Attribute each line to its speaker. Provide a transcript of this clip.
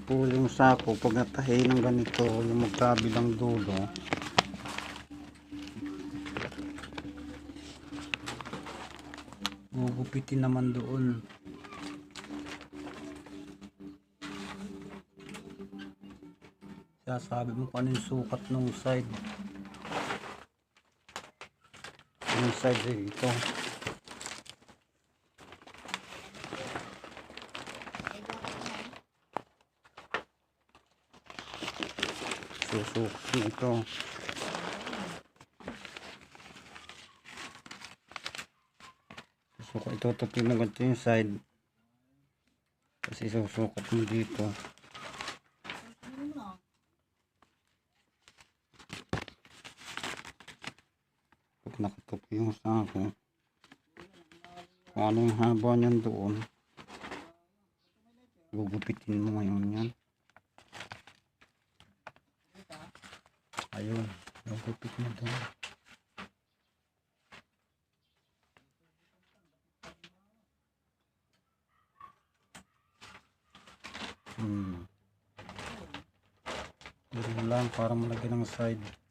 Speaker 1: po yung sako pag natahi ng ganito yung magkabilang dulo. Gugupitin naman doon. Sasabi mo kung ano yung sukat ng side. Yung side ay ito. Susukat na ito. Susukat, itutupin na ganito yung side. Kasi susukat mo dito. Pag nakatupi yung sako, kung ano yung haba niyan doon, gugupitin mo ngayon yan. Ayun, gugupit mo doon. Ganun lang para malagyan ng side.